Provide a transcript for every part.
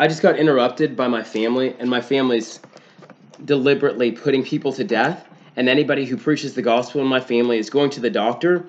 I just got interrupted by my family, and my family's deliberately putting people to death. And anybody who preaches the gospel in my family is going to the doctor,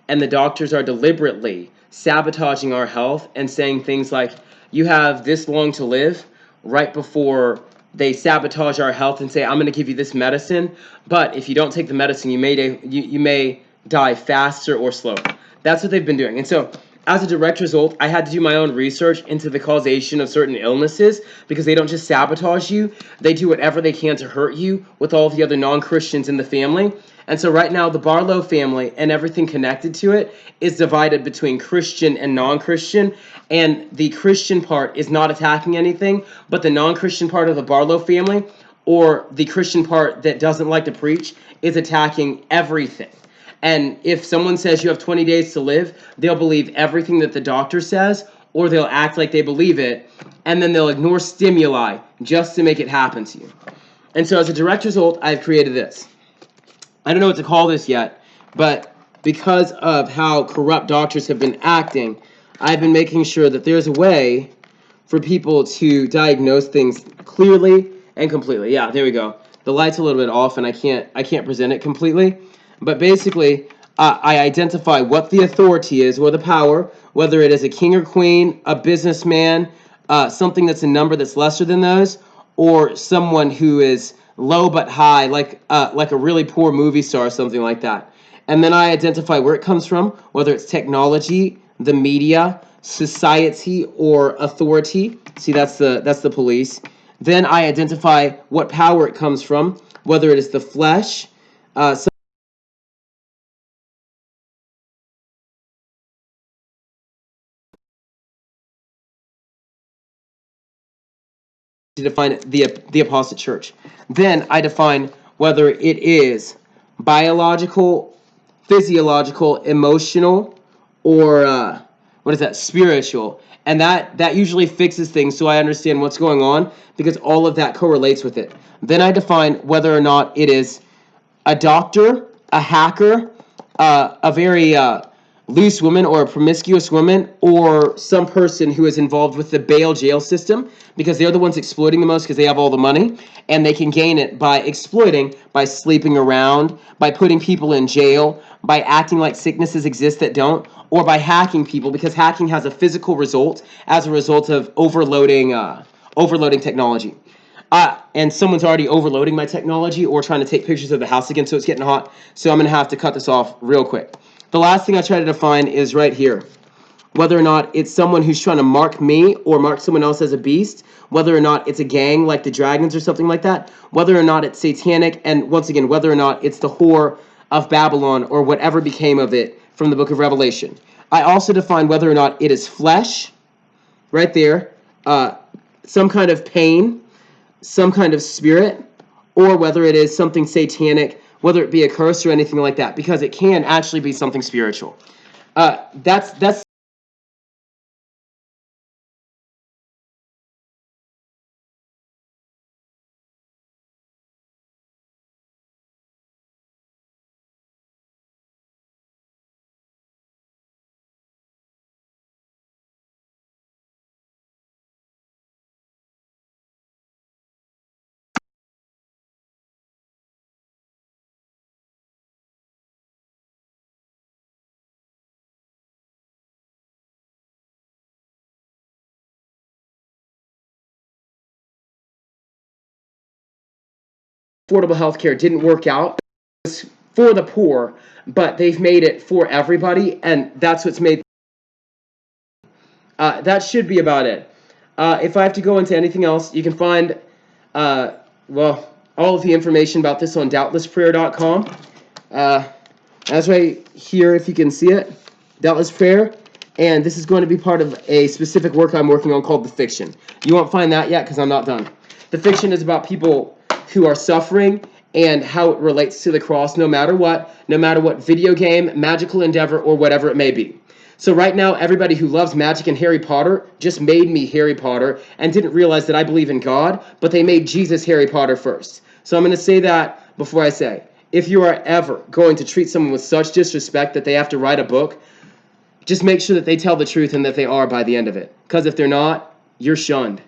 and the doctors are deliberately sabotaging our health and saying things like, you have this long to live, right before they sabotage our health and say, I'm going to give you this medicine, but if you don't take the medicine, you may die faster or slower. That's what they've been doing. And so as a direct result, I had to do my own research into the causation of certain illnesses, because they don't just sabotage you, they do whatever they can to hurt you with all of the other non-Christians in the family. And so right now, the Barlow family and everything connected to it is divided between Christian and non-Christian, and the Christian part is not attacking anything, but the non-Christian part of the Barlow family, or the Christian part that doesn't like to preach, is attacking everything. And if someone says you have 20 days to live, they'll believe everything that the doctor says, or they'll act like they believe it, and then they'll ignore stimuli just to make it happen to you. And so as a direct result, I've created this. I don't know what to call this yet, but because of how corrupt doctors have been acting, I've been making sure that there's a way for people to diagnose things clearly and completely. Yeah, there we go. The light's a little bit off, and I can't present it completely. But basically, I identify what the authority is, or the power, whether it is a king or queen, a businessman, something that's a number that's lesser than those, or someone who is low but high, like a really poor movie star or something like that. And then I identify where it comes from, whether it's technology, the media, society, or authority. See, that's the police. Then I identify what power it comes from, whether it is the flesh, to define the apostate church. Then I define whether it is biological, physiological, emotional, or spiritual. And that usually fixes things, so I understand what's going on, because all of that correlates with it. Then I define whether or not it is a doctor, a hacker, a very loose woman or a promiscuous woman, or some person who is involved with the bail jail system, because they're the ones exploiting the most, because they have all the money, and they can gain it by exploiting, by sleeping around, by putting people in jail, by acting like sicknesses exist that don't, or by hacking people, because hacking has a physical result as a result of overloading technology. And someone's already overloading my technology or trying to take pictures of the house again, so it's getting hot. So I'm going to have to cut this off real quick. The last thing I try to define is right here. Whether or not it's someone who's trying to mark me or mark someone else as a beast, whether or not it's a gang like the Dragons or something like that, whether or not it's satanic, and once again, whether or not it's the whore of Babylon or whatever became of it from the book of Revelation. I also define whether or not it is flesh, right there, some kind of pain, some kind of spirit, or whether it is something satanic, whether it be a curse or anything like that, because it can actually be something spiritual. That's affordable health care didn't work out. It's for the poor, but they've made it for everybody, and that's what's made. That should be about it. If I have to go into anything else, you can find, all of the information about this on doubtlessprayer.com. As right here, if you can see it, Doubtless Prayer. And this is going to be part of a specific work I'm working on called The Fiction. You won't find that yet because I'm not done. The Fiction is about people who are suffering and how it relates to the cross, no matter what video game, magical endeavor, or whatever it may be. So right now, everybody who loves magic and Harry Potter just made me Harry Potter and didn't realize that I believe in God, but they made Jesus Harry Potter first. So I'm going to say that before I say, if you are ever going to treat someone with such disrespect that they have to write a book, just make sure that they tell the truth and that they are by the end of it. Because if they're not, you're shunned.